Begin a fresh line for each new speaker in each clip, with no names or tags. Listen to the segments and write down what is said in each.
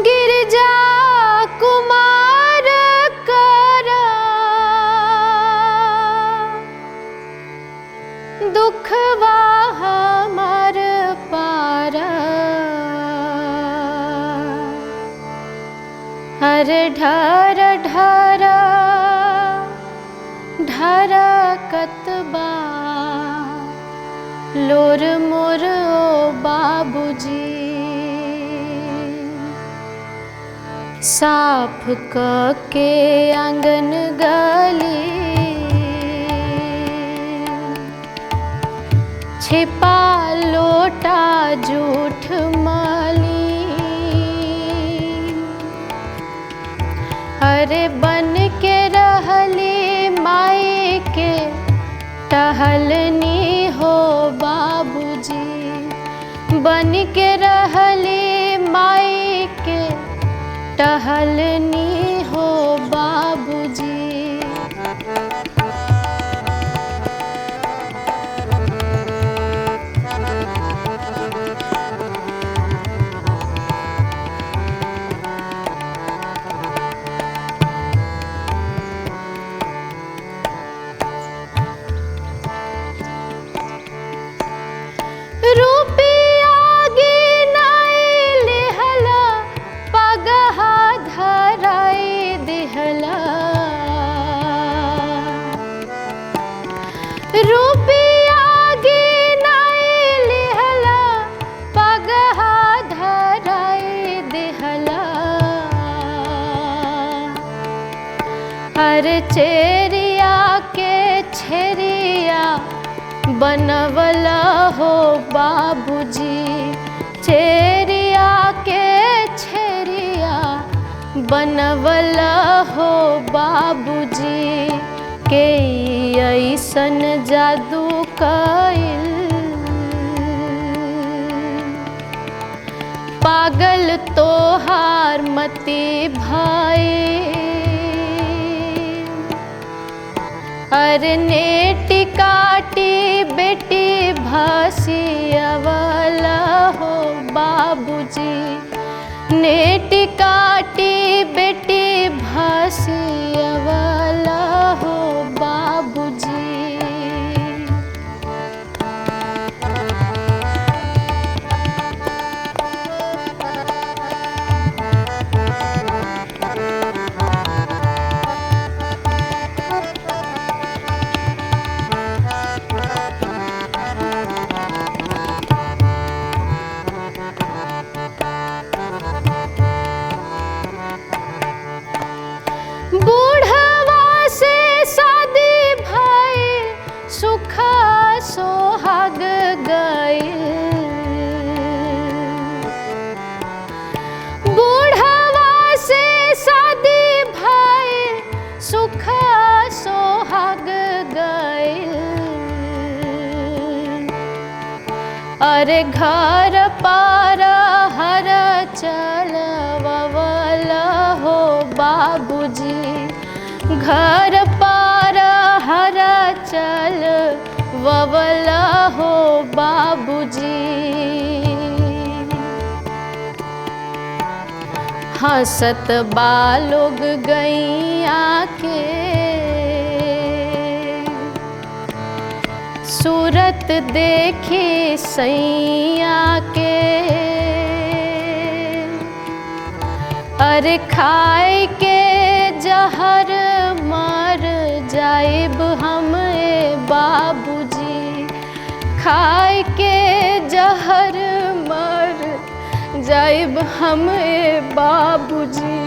गिरजा कुमार करा दुखवा हमर पारा। हर ढर ढर ढर कतबा लोर मोर ओ बाबूजी। साफ के आंगन गली छिपा लोटा जूठ माली। अरे बन के रहली माई के टहलनी हो बाबूजी। बन के रहली माई के टहलनी हो बाबूजी। रूपिया गिनाई लिहला पगहा धराई दिहला। रूपिया गिनाई लिहला पगहा धराई दिहला। हर चेरिया के छेरिया बनवला हो बाबूजी। चेरिया के छेरिया बनवला हो बाबूजी। के ऐसन जादू कइल पागल तोहार मती भाई। अरे नेटी काटी बेटी भसियावला हो बाबूजी। नेटी काटी बेटी भसियावला हो बाबूजी। बूढ़वा से शादी भई सुख सोहाग गइल। बूढ़वा से शादी भई सुख सोहाग गइल। अरे घर पार हर चलवला हो बाबूजी। घर पार हर चलवला हो बाबूजी। हंसत बालोग गैया के सूरत देखी सैया के। अरे खाए के जहर मर जाइब हम बाबूजी। खाए के जहर मर जाइब हम बाबूजी।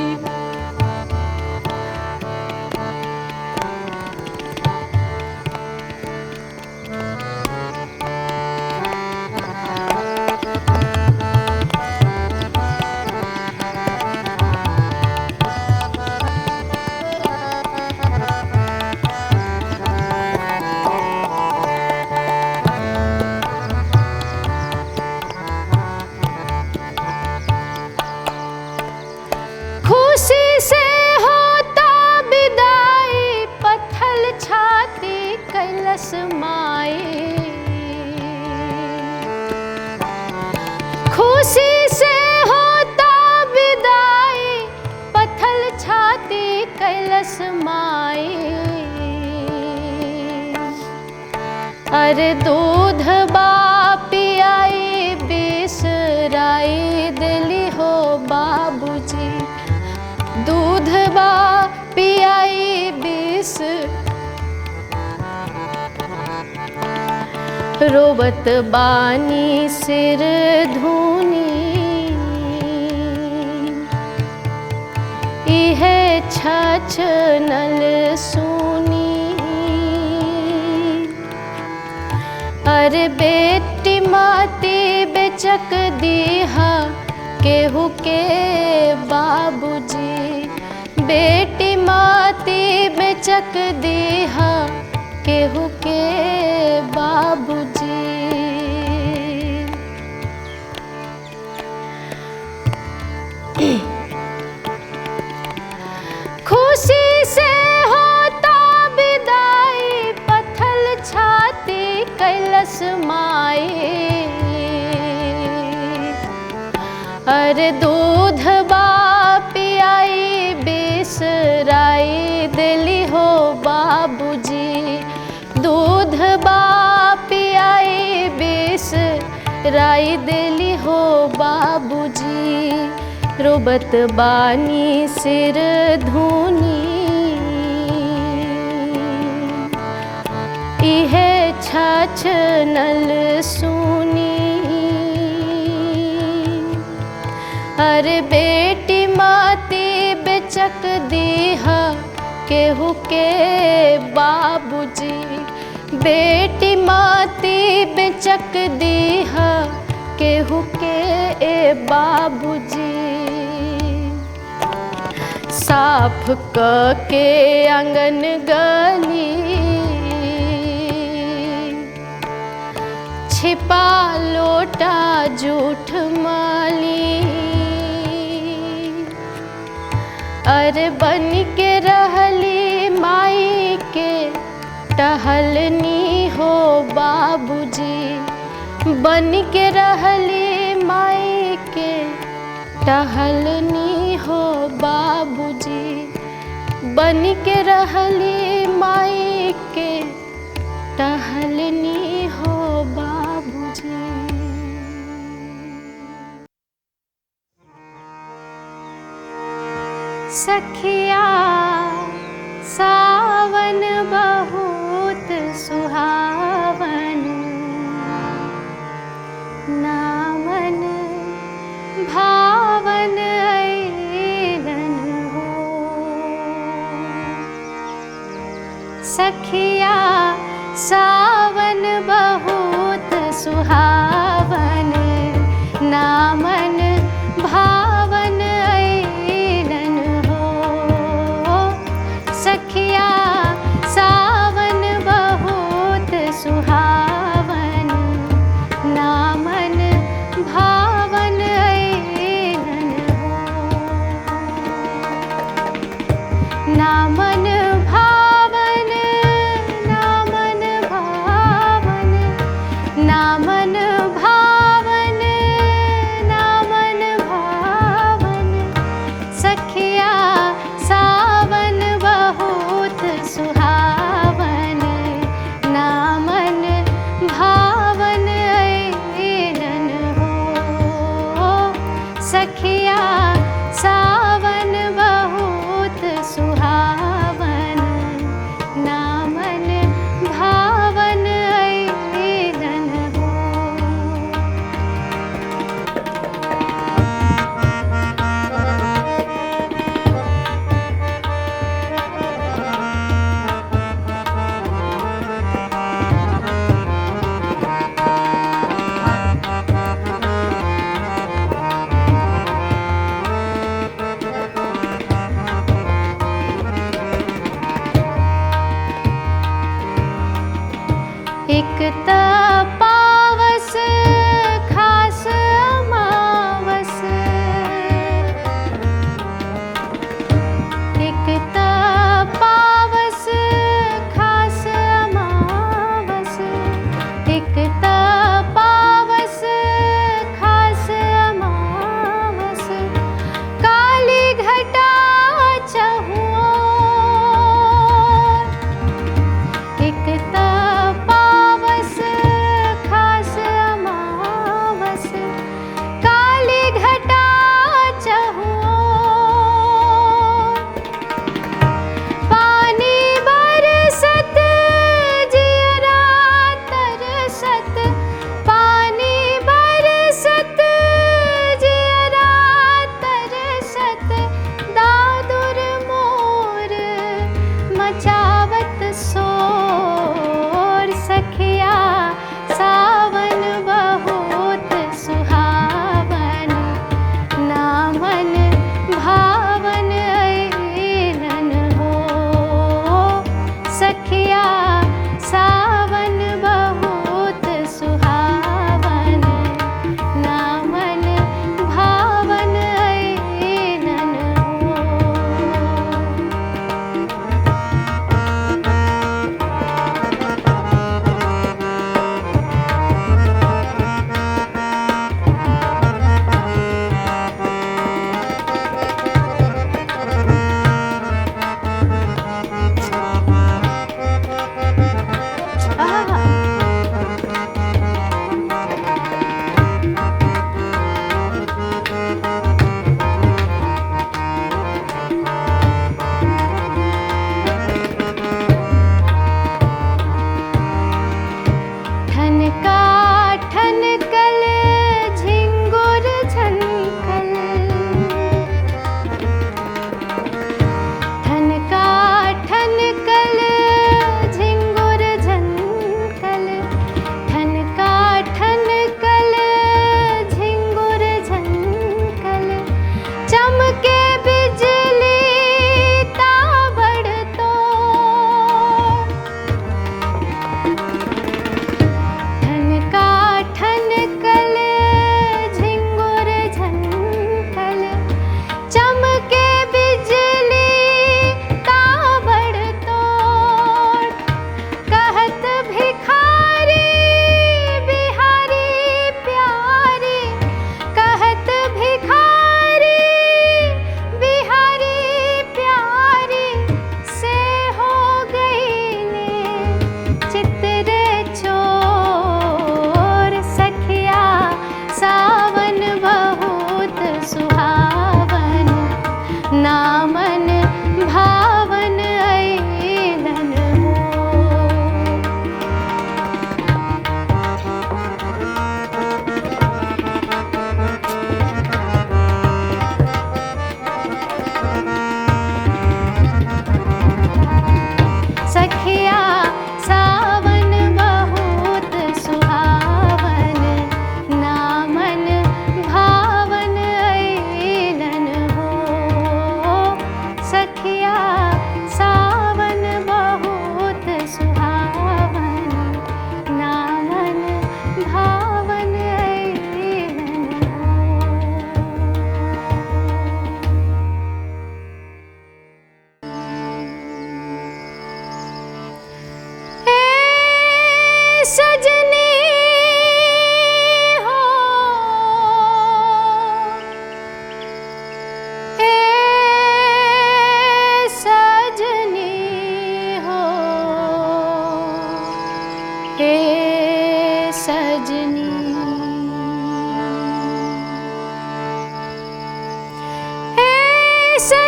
बिसराई दिली हो बाबूजी, दूध बा पियाई बिस रोवत बानी सिर धूनी, इहे छछ नल सूनी। अरे बेटी माती बेचक दीहा केहू के बाबूजी, बेटी माती बेचक दीहा केहू के बाबूजी। खुशी से होता विदाई, पत्थल छाती कैलस माई। अरे दूध बा पियाई बिसराई दिली हो बाबूजी, दूध बा पियाई बिसराई दिली हो बाबूजी, रोबत बानी सिर धूनी, इहे छछ नल सूनी। अरे बेटी माती बेचक दीहा केहू के बाबूजी, बेटी माती बेचक दीहा केहू के बाबूजी। साफ क के आंगन गली, छिपा लोटा जूठ माली। अरे बन के रहली माई के टहलनी हो बाबूजी, बन के रहली माई के टहलनी हो बाबूजी, बन के रहली माई के टहलनी हो बाबूजी। सखिया सावन बहुत सुहावन, नामन भावन अइलन हो। सखिया सावन बहुत सुहावन, नामन भावन अइलन हो। सखिया सावन बहुत सुहावन, नामन भावन अइलन हो। नामन भावन, नामन भावन, नामन भावन, नामन भावन। सखिया सावन बहुत सुहावन, नामन भावन अइलन हो। सखिया सावन बहुत सुहावन, नामन भावन अइलन हो।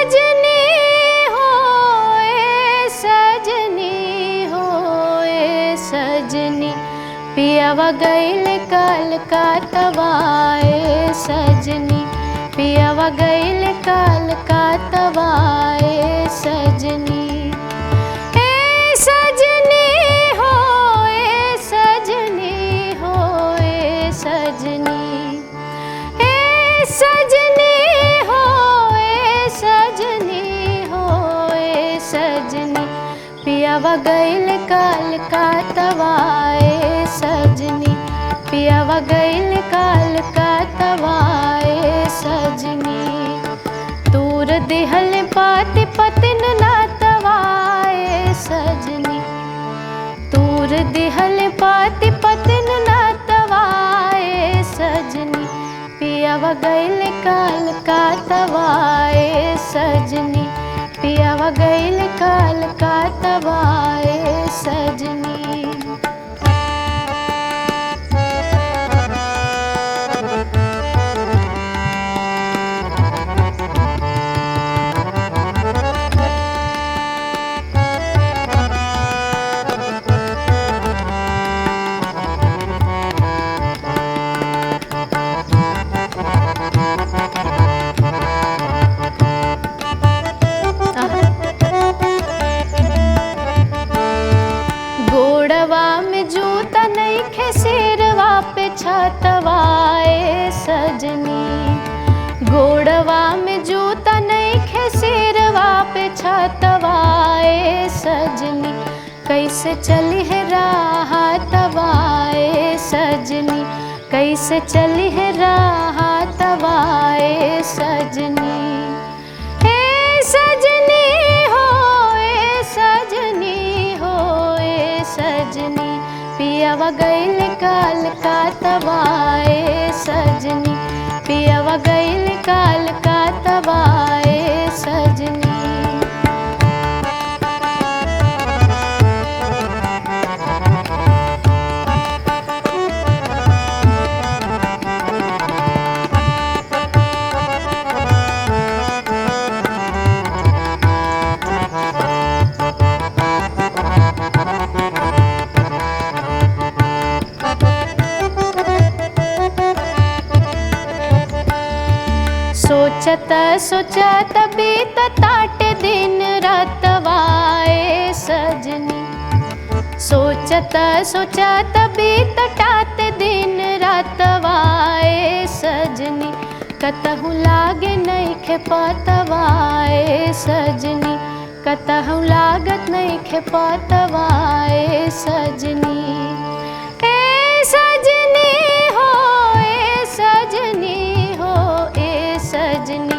सजनी होए सजनी होए सजनी पियावा गइल कलकत्ताए सजनी पियावा गइल कलकत्ताए सजनी सजनी होए सजनी होए सजनी सजनी होए सजनी होए सजनी पियावा गइल कलकत्ताए सजनी पियावा गइल कलकत्ताए सजनी तूर दिहल पाति पतिन नातवाए सजनी तूर दिहल पाति पतिन नातवाए सजनी पियावा गइल कलकत्ताए सजनी पियावा गइल कलकत्ताए सजनी गोड़वा में जूता नइखे सिरवा पे छतवाए सजनी गोड़वा में जूता नइखे सिरवा पे छतवाए सजनी कैसे चली है राहतवाए सजनी कैसे चली है राहतवाए सजनी हे सजनी होए सजनी होए सजनी पियावा गइल कलकत्ताए सजनी पियावा गइल कलकत्ताए सजनी सोचत सोचत बीतताट दिन रातवाए सजनी सोचत सोचत बीतताट दिन रातवाए सजनी कतहु लागे नइखे पतवाए सजनी कतहु लागत नइखे पतवाए सजनी ए सजनी होए सजनी होए सजनी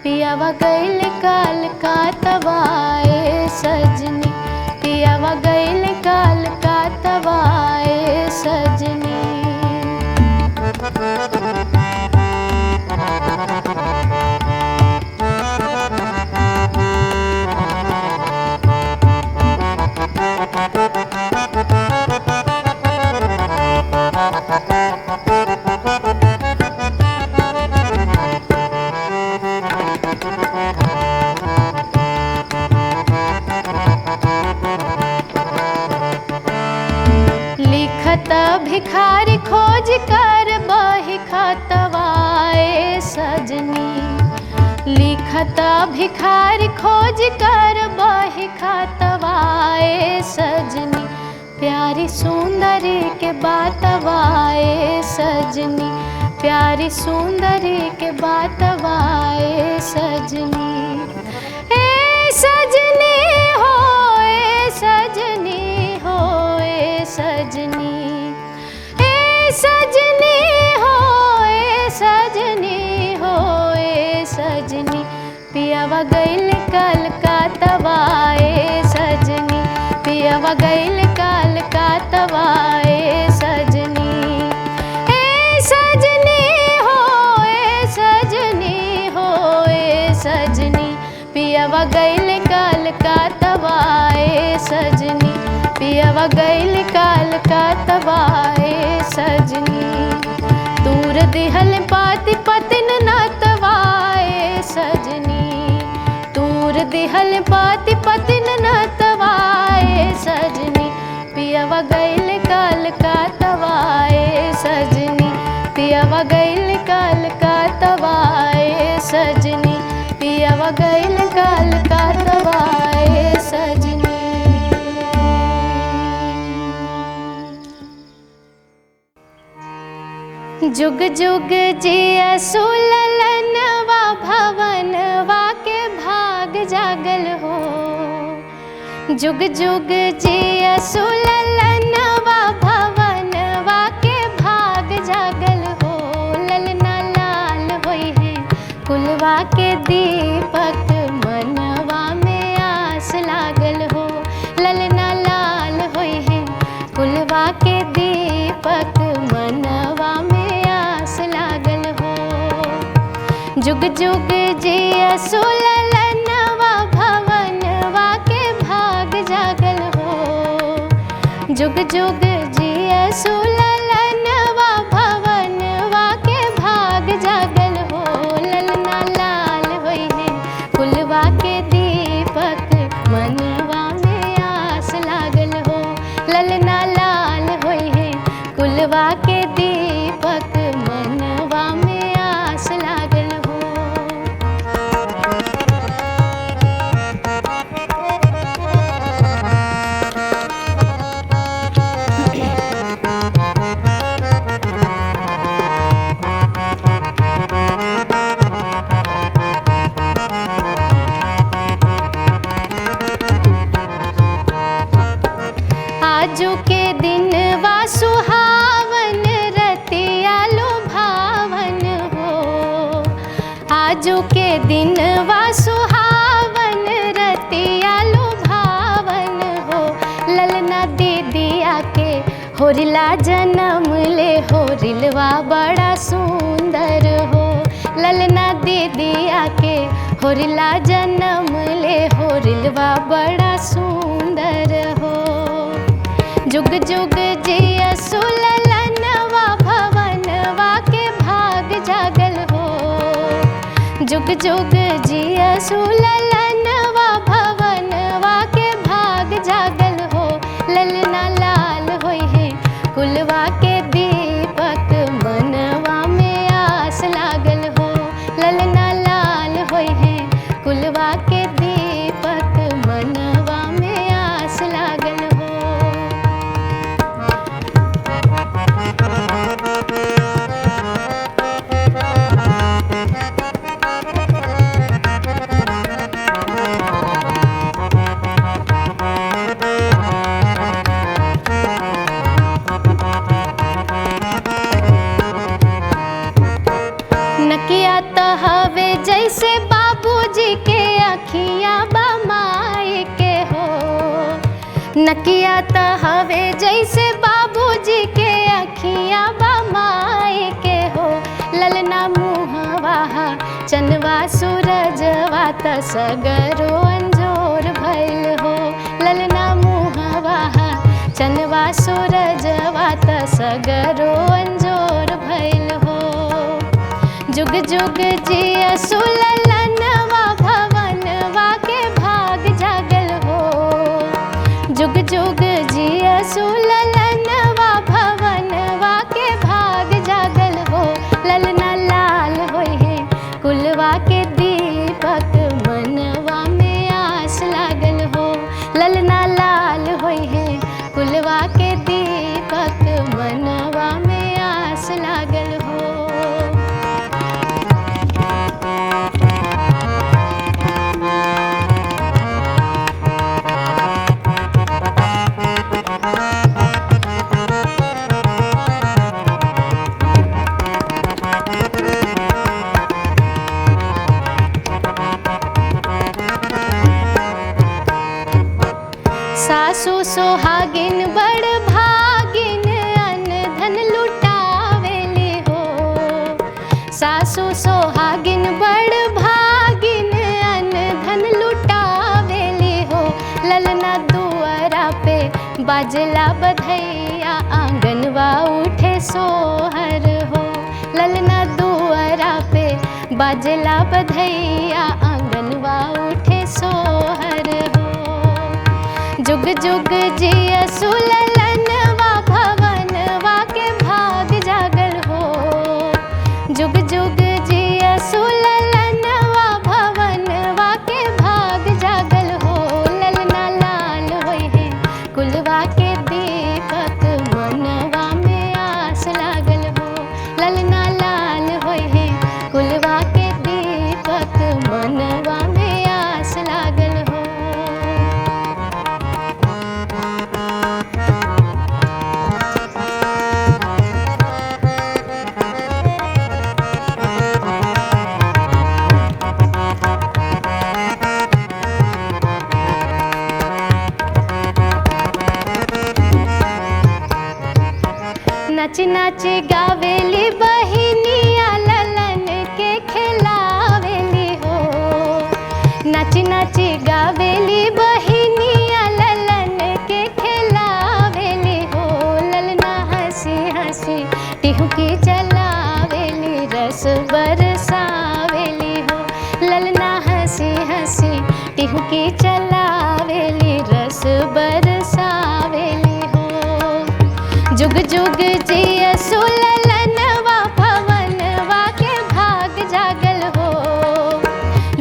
पियावा गइल कलकत्ताए सजनी पियावा गइल कलकत्ताए सजनी लिखत भिखारी खोज कर बही खतवाए सजनी लिखत भिखारी खोज कर बही खतवाए सजनी प्यारी सुंदरी के बातवाए सजनी प्यारी सुंदरी के बातवाए सजनी ए सजनी होए सजनी होए सजनी ए सजनी होए सजनी होए सजनी पियावा गइल कलकत्ताए सजनी पियावा गइल कलकत्ताए सजनी ए सजनी होए सजनी होए सजनी पियावा गइल कलकत्ताए सजनी पियावा गइल कलकत्ताए सजनी दूर दिहल पाति पतिन नातवाए सजनी पति पतिन नतवाए सजनी पियवा गइल कलकतवाए सजनी पियवा गइल कलकतवाए सजनी पियवा गइल कलकतवाए सजनी। जुग जुग जियसु ललनवा भवनवा के भाग जागल हो। जुग जुग जियसु ललनवा भवनवा के भाग जागल हो। ललना लाल होई है कुलवा के दीपक मनवा में आस लागल हो। ललना लाल होई है कुलवा के दीपक मनवा में आस लागल हो। जुग जुग जियसु ललनवा भवनवा के भाग जागल हो। जुग जुग जियसु ललनवा भवनवा के भाग जागल हो। ललना लाल होई है कुलवा के दीपक मनवा में आस लागल हो। ललना लाल होई है कुलवा के दीपक मनवा में आस लागल हो। आजू के दिन वा सुहावन रतिया लुभावन हो। आजू के दिन वा सुहावन रतिया लुभावन हो। ललना दीदिया के होरिला जन्म ले होरिलवा बड़ा सुंदर हो। ललना दीदिया के होरिला जन्म ले होरिलवा बड़ा सुंदर हो। जुग जुग जियसु ललनवा भवनवा के भाग जागल हो। जुग जुग जियसु ललनवा भवनवा के भाग जागल हो। ललना लाल होई है कुलवा के दीपक मनवा में आस लागल हो। ललना लाल होई है कुलवा के दीपक मनवा में आस लागल हो। नकिया तो हवे जैसे बाबूजी के अखियाँ बमाए के हो। नकिया तो हवे जैसे बाबूजी के अखियाँ बमाए के हो। ललना मुहवा चनवा सूरजवा त सगरो अंजोर भइल हो। ललना मुहवा चनवा सूरजवा त सगरो अंजोर भइल हो। जुग जुग जियसु ललनवा भवनवा के भाग जागल हो। जुग जुग जियसु ललनवा भवनवा के भाग जागल हो। ललना लाल होई है कुलवा के दीपक मनवा में आस लागल हो। ललना लाल होई है कुलवा के दीपक मनवा में आस लागल हो। सासु सोहागिन बड़ भागिन अन धन लुटावेली हो। सासु सोहागिन बड़ भागिन अन धन लुटावेली हो। ललना दुआरा पे बाजला बधैया आंगनवा उठे सोहर हो। ललना दुआरा पे बाजला बधैया आंगनवा उठे सोहर जुग जुग जियसु ललनवा भवनवा के भाग जागल हो। जुग जुग जियसु ललनवा भवनवा के भाग जागल हो। ललना लाल होय है कुलवा के दीपक मनवा में आस लागल हो। ललना लाल होय है कुलवा के दीपक मनवा में आस लागल हो। नाच नाच गावेली बहिनिया ललन के खिलावेली हो। नाच नाच गावेली बहिनिया ललन के खिलावेली हो। ललना हंसी हंसी टिहुकी चलावेली रस बरसावेली हो। ललना हंसी हंसी टिहुकी चलावेली रस बरसावेली हो। जुग जुग जियसु ललनवा भवनवा के भाग जागल हो।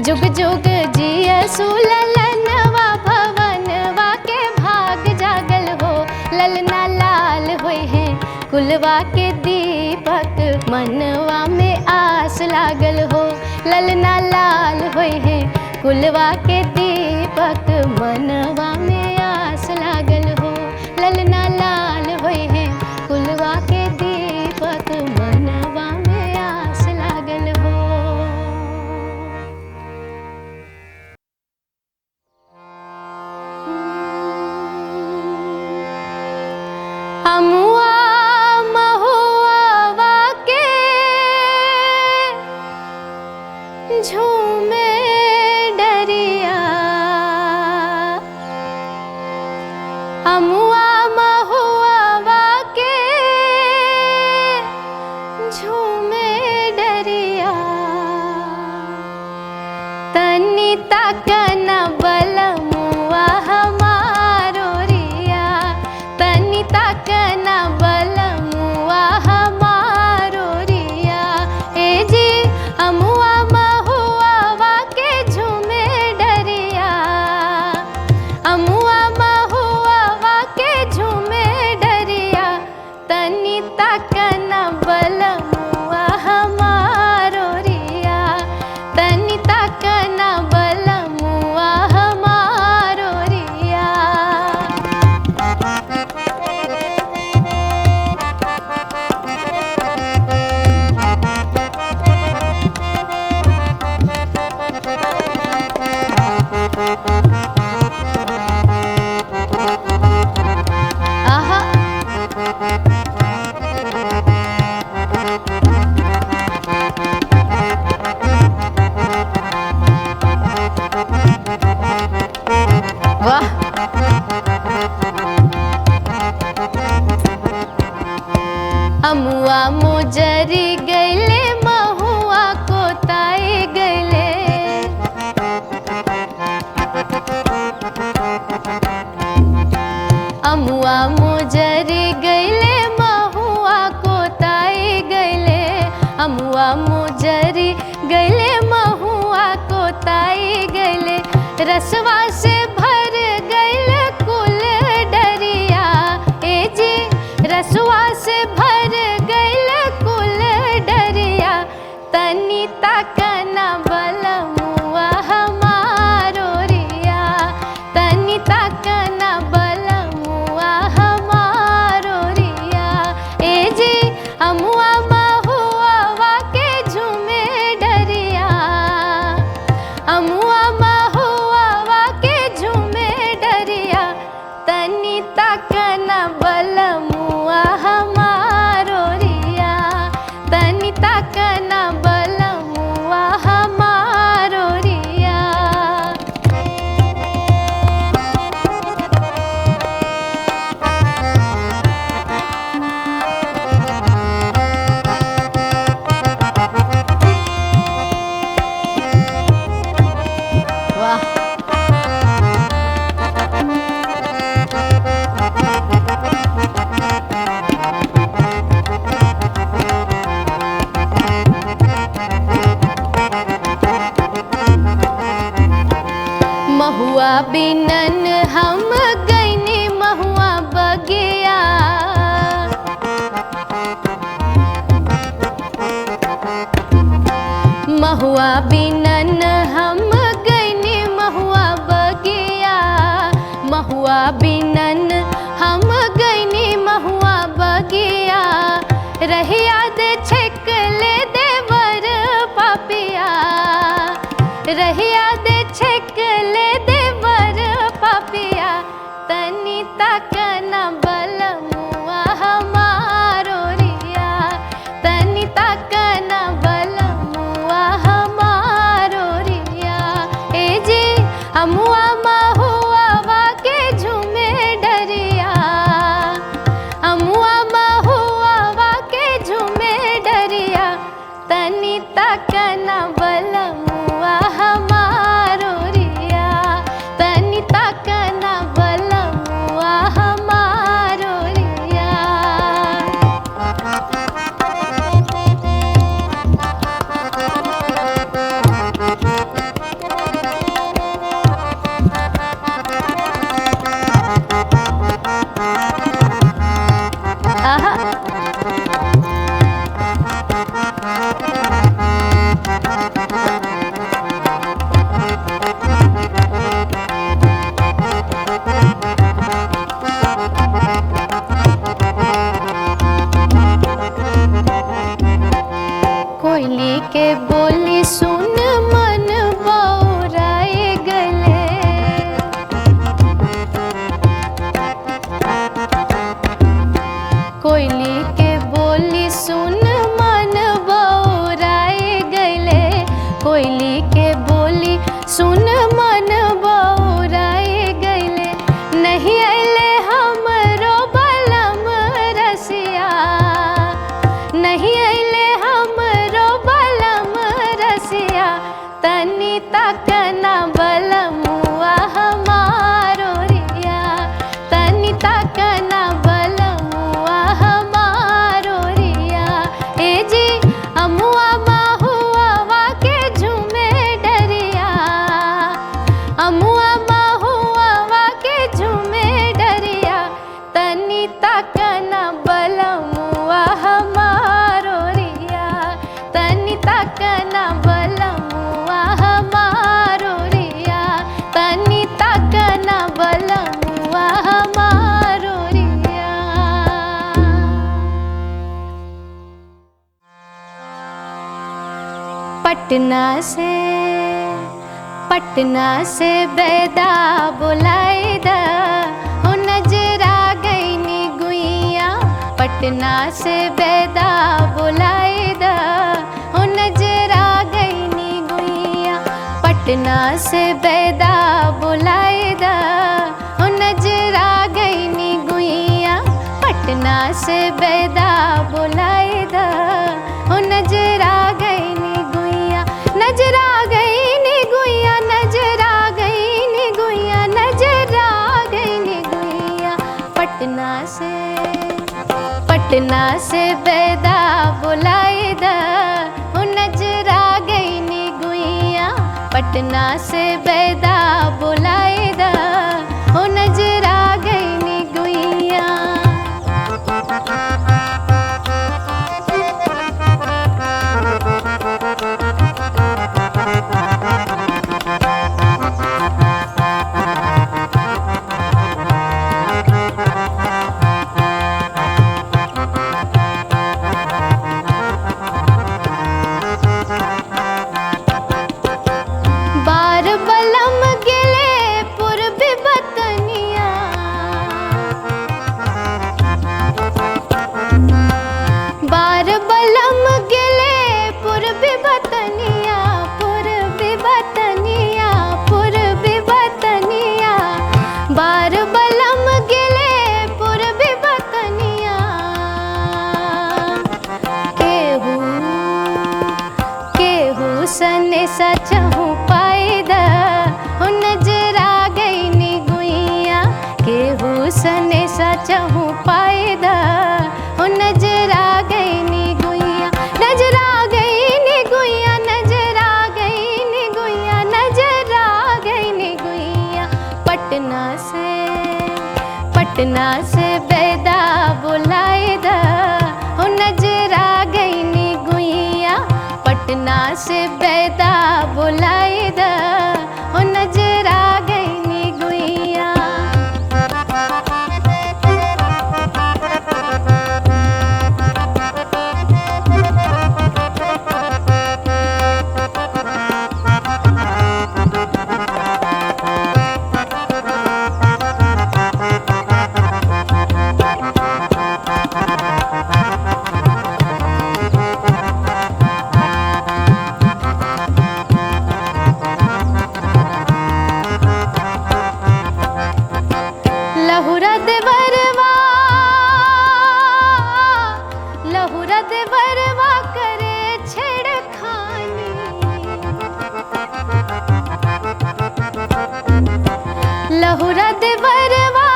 जुग जुग जियसु ललनवा भवनवा के भाग जागल हो। ललना लाल होय है कुलवा के दीपक मनवा में आस लागल हो। ललना लाल होय है कुलवा के दीपक मनवा में आस लागल हो। ललना लाल होय है कुलवा के दीपक मनवा में आस लागल हो। अमुआ महुआ के झूमे डरिया। अमुआ महुआ के झूमे डरिया। तनी तकन बलमुआ हमारो रिया। तनी तकन बलमुआ हमारो रिया। ए जी अमुआ महुआ के झूमे डरिया। अमुआ महुआ के झूमे डरिया। तनी तकन बलमुआ हमारो रिया। तनी तकन बलमुआ हमारो रिया। आहा वाह। अमुआ मुजरी गैले महुआ को ताए गैले। अमुआ मुजरी गैले महुआ को ताए गैले। अमुआ मुजरी गैले महुआ को ताए गैले। रसवा से भर गैल कुल डरिया। ए जी रसवा से भर गैल कुल डरिया। तनी तकन बलमुआ हमारो रिया। तनी तकन बलमुआ हमारो रिया। ए जी अमुआ महुआ के झूमे डरिया। अमुआ महुआ के झूमे बिनन हम गईनी महुआ बगिया। महुआ बिनन हम गईनी महुआ बगिया। महुआ बिनन हम गईनी महुआ बगिया। रहिया दे छेक ले देवर पापिया। रहिया दे छेक ले देवर पापिया। तनी तक न बलमुआ हमारो रिया। तनी तक न बलमुआ हमारो रिया। ए जी हमुआ महुआ के झूमे डरिया। हमुआ महुआ के झूमे डरिया। तनी तक न बलमुआ हमारो रिया। तनी तक न बलमुआ हमारो रिया। आहा कोयली के बोली सुन मन बौराए गले। कोयली के बोली सुन मन बौराए गले। कोयली के बोली सुन मन बौराए गले। नहीं अले हमरो बलम रसिया। नहीं अले हमरो बलम रसिया। तनी तक न बलमुआ हमारो रिया। तनी तक न बलमुआ हमारो रिया। ए जी अमुआ महुआ के झूमे डरिया। अमुआ महुआ के झूमे डरिया। तनी तक न बलमुआ हमारो रिया। तनी तक न बलमुआ हमारो रिया। तनी तक न बलमुआ हमारो रिया। पटना से बैदा बुलाए दा। हो नजरा गईनी गुइया। पटना से बैदा बुलाए दा। हो नजरा गईनी गुइया। पटना से बैदा बुलाए दा। हो नजरा गईनी गुइया। पटना से बैदा बुलाए दा। हो नजरा गईनी गुइया। नजरा गईनी गुइया। नजरा गईनी गुइया। नजरा गईनी गुइया। पटना से बैदा बुलाए दा। हो नजरा गईनी गुइया। पटना से बैदा बुलाए दा। हो नजरा गईनी गुइया। बार बलम गेले पूर्वी बतनिया। बार बलम गेले पूर्वी बतनिया। पूर्वी बतनिया। पूर्वी बतनिया। बार बलम गेले पूर्वी बतनिया। केहू केहू सने सचहू पायदा। हो नजरा गईनी गुइया। केहू सने सचहू पायदा। हो नजरा गईनी गुइया। नजरा गईनी गुइया। नजरा गईनी गुइया। नजरा गईनी गुइया। पटना से बैदा बुलाए दा हो नजरा गईनी गुइया। पटना से बैदा बुलाए दा हो नजरा गईनी गुइया। लहुरा देवरवा करे छेड़खानी। लहुरा देवरवा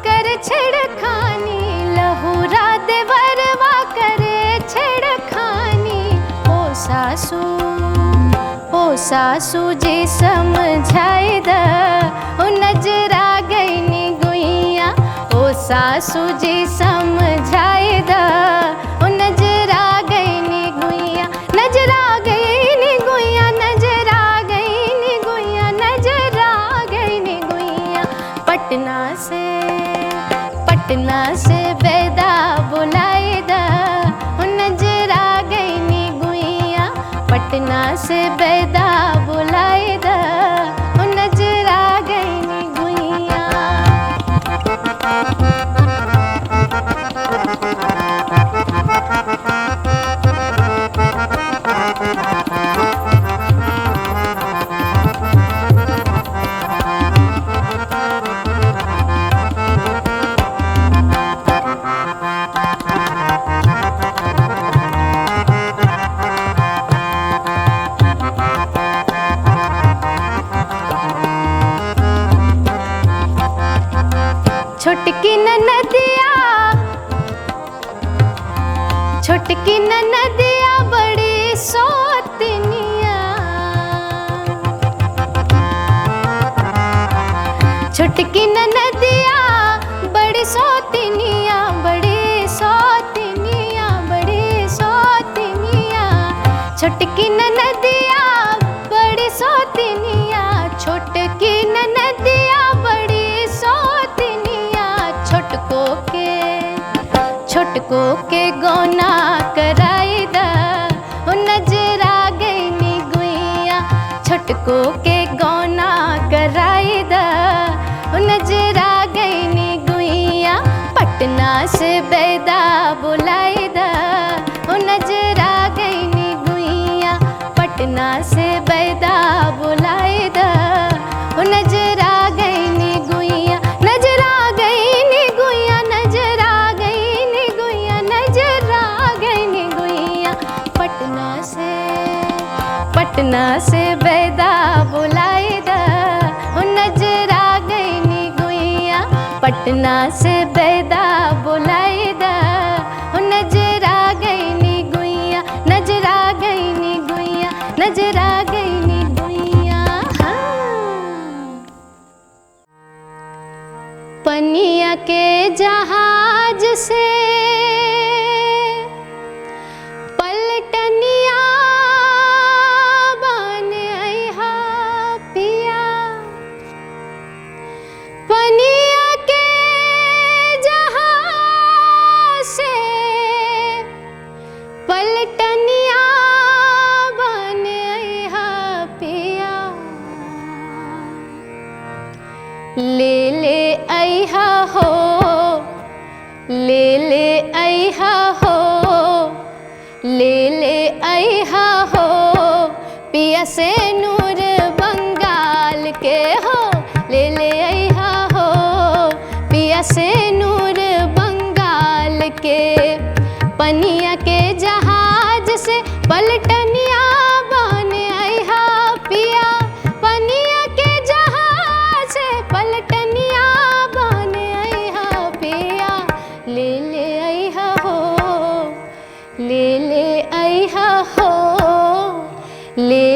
करे छेड़खानी। लहुरा देवरवा करे छेड़खानी। ओ सासू जी समझाए दा ओ नजरा गईनी गुइया। ओ सासू जी समझाए दा ओ नजरा गईनी गुइया। नजरा गईनी गुइया, नजरा गईनी गुइया, नजरा गईनी गुइया। पटना से बैदा बुलाए दा ओ नजरा गईनी गुइया। पटना से बैदा बुलाए दा ओ नजरा गईनी गुइया। छोटकी ननदिया बड़ी सौतनिया। छोटकी ननदिया बड़ी सौतनिया, बड़ी सौतनिया, बड़ी सौतनिया। छोटकी ननदिया बड़ी सौतनिया। छोटकी ननदिया बड़ी सौतनिया। छोटको के गौना कराई दा ओ नजरा गईनी गुइया। छोटको के गौना कराई दा ओ नजरा गईनी गुइया। पटना से बैदा बुलाए दा ओ नजरा गईनी गुइया। पटना से बैदा बुलाए दा ओ नजरा गईनी गुइया। नजरा गईनी गुइया, नजरा गईनी गुइया, नजरा गईनी गुइया। पटना से बैदा बुलाए दा ओ नजरा गईनी गुइया। पटना से बैदा बुलाए दा ओ नजरा गईनी गुइया। नजरा गईनी गुइया, नजरा गईनी गुइया। पनिया के जहाज से पलटनिया बन अइहा पिया। पनिया के जहाज से पलटनिया बन अइहा पिया। ले अइहा हो, ले अइहा हो, ले अइहा हो पिया से नूर बंगाल के हो। ले अइहा हो पिया से नूर बंगाल के। पनिया के जहाज से पलटनिया बन अइहा पिया। पनिया के जहाज से पलटनिया बन अइहा पिया। ले अइहा हो, ले अइहा हो, ले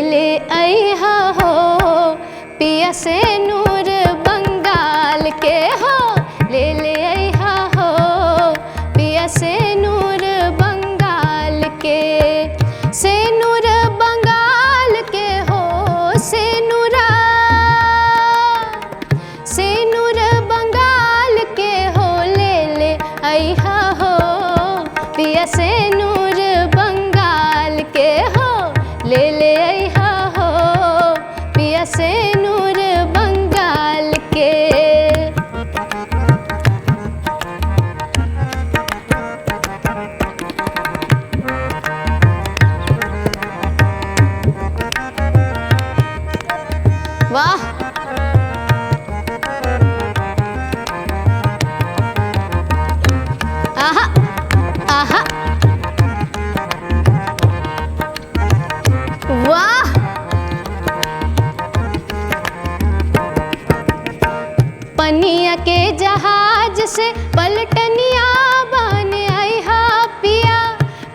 ले ले अइहा हो पिया से नूर बंगाल के। वाह आहा आहा वाह पनिया के जहाज से पलटनिया बन अइहा पिया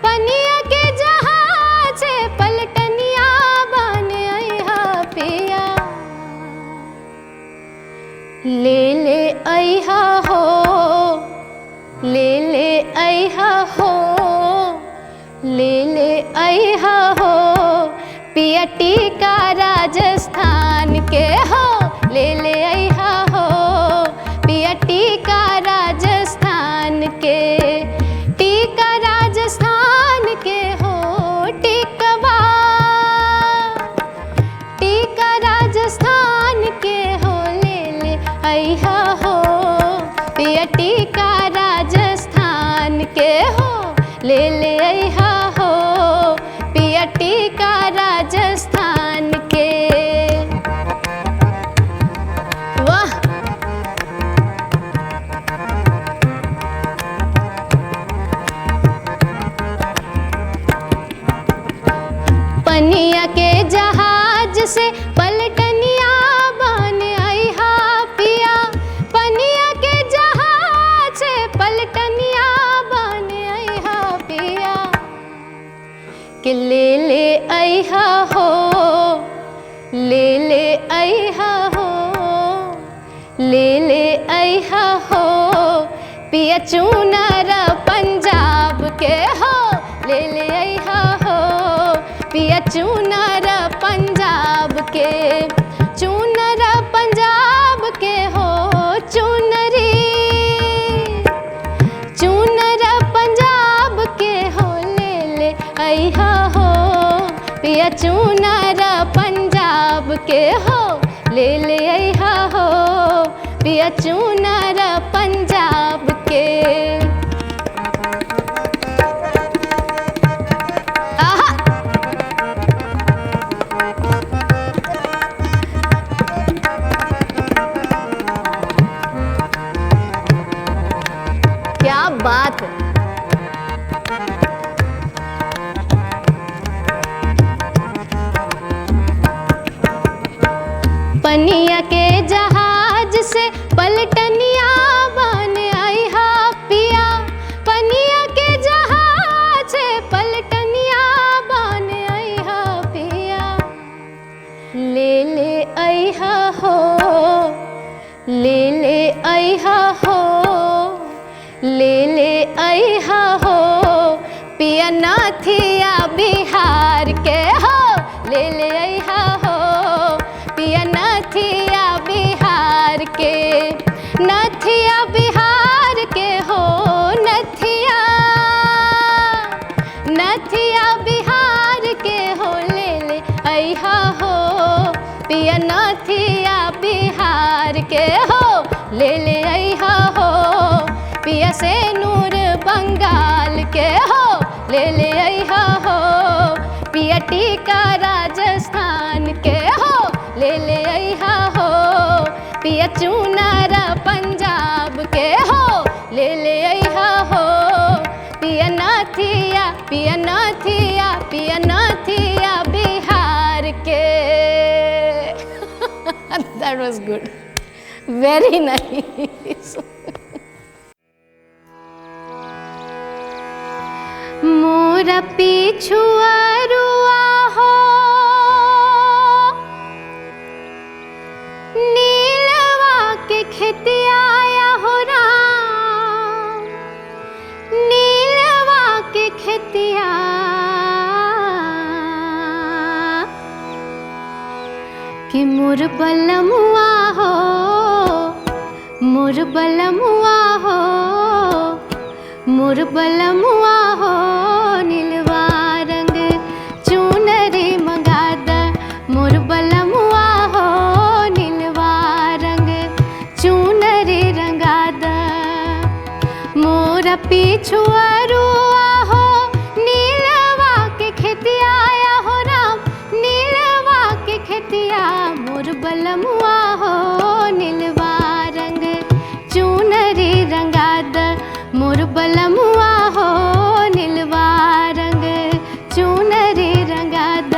पनिया के जहाज से पलटनिया बन अइहा पिया ले ले अइहा हो ले ले अइहा हो ले ले अइहा हो पिया टीका राजस्थान के हो ले ले अइहा हो पिया टीका राजस्थान के। टीका राजस्थान के हो टीकवा टीका राजस्थान के हो ले ले अइहा हो पिया टीका राजस्थान के हो ले ले अइहा हो पिया टीका राजस्थान के। वाह पनिया के जहाज से पलटनिया बन अइहा पिया पनिया के जहाज से पलटनिया बन अइहा पिया कि ले ले अइहा हो ले ले अइहा हो ले ले अइहा हो पिया चूनर पंजाब के हो ले ले अइहा हो पिया चूनर पंजाब के। चूनर पंजाब के हो चूनरी चूनर पंजाब के हो ले ले अइहा हो पिया चूनर पंजाब के हो ले ले अइहा हो पिया चूनर पंजाब के। आहा क्या बात है। पनिया के जहाज से पलटनिया बन अइहा पिया पनिया के जहाज से पलटनिया बन अइहा पिया ले ले अइहा हो ले ले अइहा हो ले ले अइहा हो पिया नाथिया बिहार के हो ले ले अइहा हो पिया नथिया बिहार के। नथिया बिहार के हो नथिया नथिया बिहार के हो ले ले अइहा हो पिया नथिया बिहार के हो ले ले अइहा हो पिया से नूर बंगाल के हो ले ले अइहा हो पिया टीका राजस्थान के हो ले ले अइहा हो पिया चूनर पंजाब के हो ले ले अइहा हो पिया नाथिया पिया नाथिया पिया नाथिया बिहार के। That was good. Very nice. मोरा पिछुआरुआ हो नीलवा के खेतिया हो राम नीलवा के खेतिया कि मोर बलमुआ हो मोर बलमुआ हो मोर बलमुआ हो नीलवा रंग चुनरी मंग छुअरुआ हो नीलवा के खेतिया हो राम नीलवा के खेतिया मोर बलमुआ हो नीलवा रंग चुनरी रंगाद मोर बलमुआ हो नीलवा रंग चुनरी रंगाद।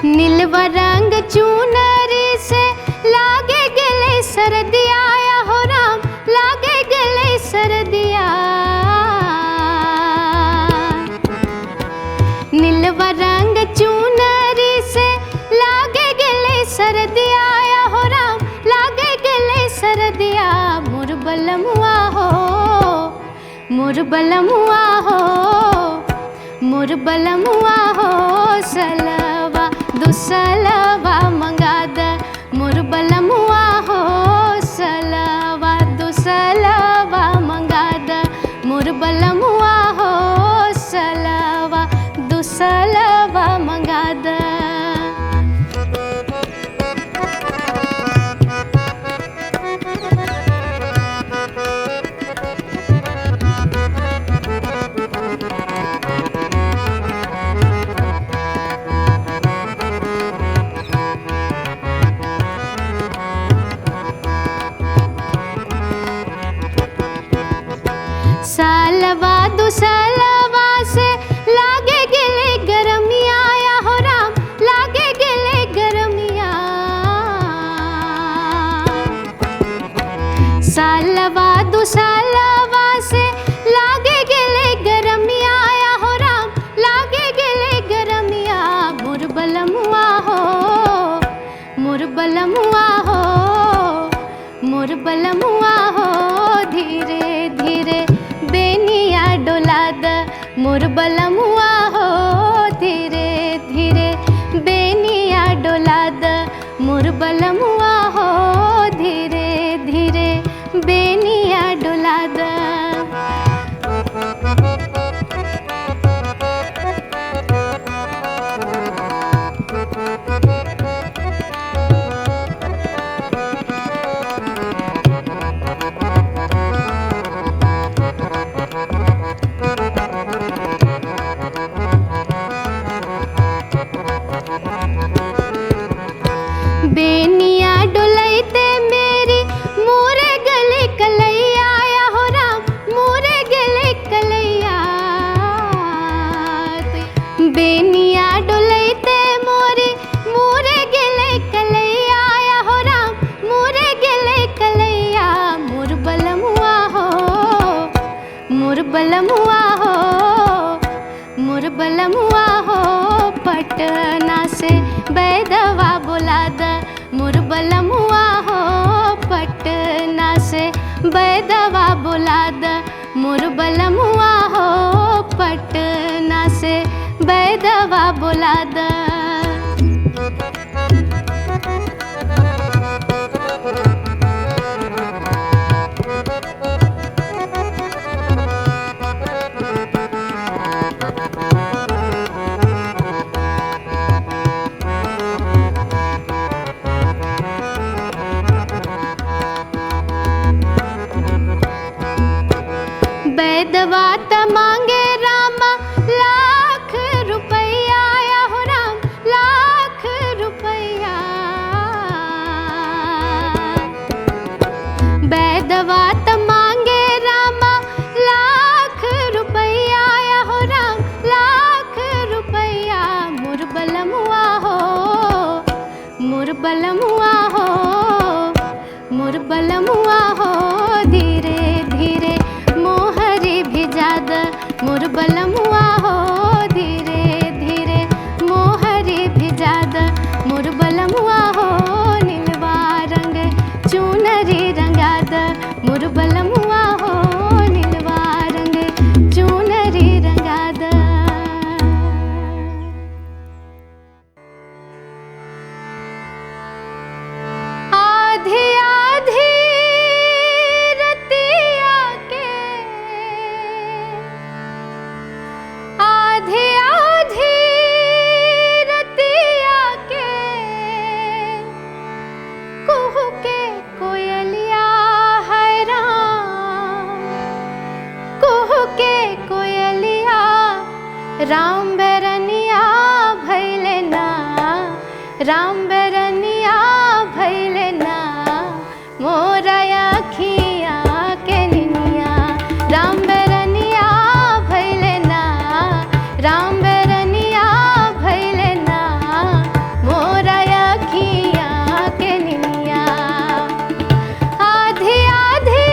नीलवा रंग चुनरी से लागे गले सरदिया हो राम लागे गले सरदिया। नीलवा रंग चुनरी से लागे गले सरदिया हो राम लागे गले सरदिया मोर बलमुआ हो मोर बलमुआ हो मोर बलमुआ हो सलवा दुसलवा मंगाद मोर बलमुआ हो सलवा दुसलवा मंगाद मोर बलमुआ हो सलवा दुसलवा मंगाद। सालवा दुसलवा से लागे गले गरमिया हो राम लागे गले गरमिया। सालवा दुसलवा से लागे गले गरमिया हो राम लागे गले गरमिया मोर बलमुआ हो मोर बलमुआ हो मोर बलमुआ हो धीरे धीरे बेनिया डोलाद मोर बलमुआ हो धीरे धीरे बेनिया डोलाद मोर बलमुआ हो धीरे धीरे बेनिया डोलाद। बेनिया डोलैते मेरी मोरे गले कलैया हो राम मोरे गले कलैया। बेनिया डोलैते मोरी मोरे गले कलैया हो राम मोरे गले कलैया मोर बलमुआ हो मोर बलमुआ हो मोर बलमुआ हो पटना से बैदवा बुलाद मोर बलमुआ हो पटना से बैदवा बुलाद मोर बलमुआ हो पटना से बैदवा बुलाद। बैदवा त मांगे रामा लाख रुपया हो राम लाख रुपया। बैदवा त मांगे रामा लाख रुपया हो राम लाख रुपया मोर बलमुआ हो मोर बलमुआ हो मोर बलमुआ हो धीरे धीरे मोहरी भिजाद मोर बलमुआ हो धीरे धीरे मोहरी भिजाद मोर बलमुआ हो नीलवा रंग चुनरी रंगाद मोर बलमुआ हो नीलवा रंग चुनरी रंगाद। राम बेरनिया भैले ना, राम बेरनिया भैले ना, मोरा अखिया के निनिया। राम बेरनिया भैले ना, राम बेरनिया भैले ना, मोरा अखिया के निनिया। आधी आधी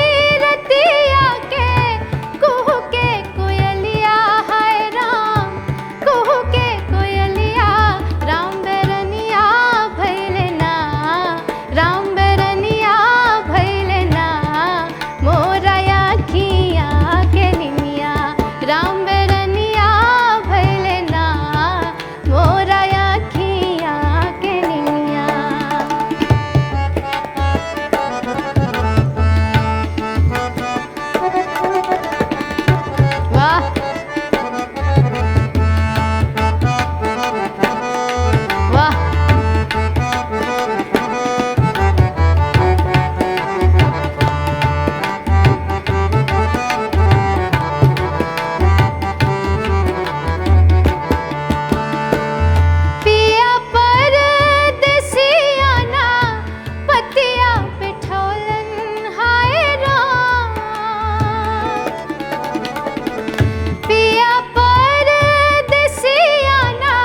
रतिया के कुहू के कोयलिया, हाय राम कुहू के कोयलिया। राम बेरनिया भैले ना, राम बेरनिया भैले ना, मोरा अखिया के निनिया। राम बेरनिया भैले ना, मोरा अखिया के निनिया। वाह वाह पिया परदेसिया ना पतिया पिठौलन, हाय राम। पिया परदेसिया ना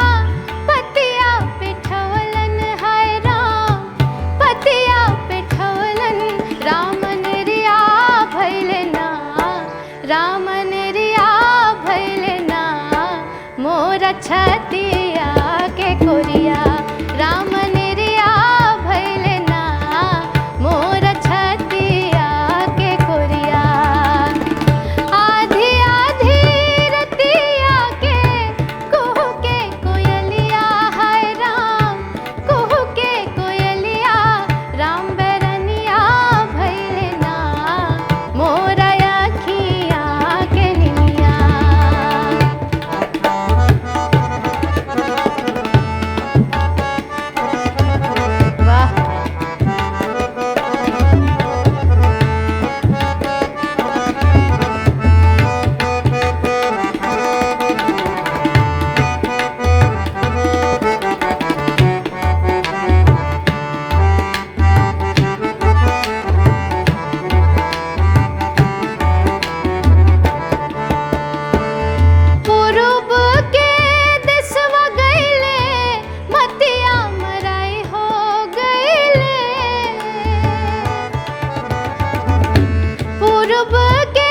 पतिया पिठौलन, हाय राम पतिया पिठौलन। रामन रिया भैले ना, रामन रिया भैले ना, मोरा छतिया के कोरिया। रामन रिया भैले ना, मोरा छतिया के कोरिया। आधी आधी रतिया के कुहू के कोयलिया, हाय राम कुहू के कोयलिया। राम बेरनिया भैले ना, मोरा अखिया के निनिया। वाह पूरब के देशवा गईले, मतिया मराई हो गईले। पूरब के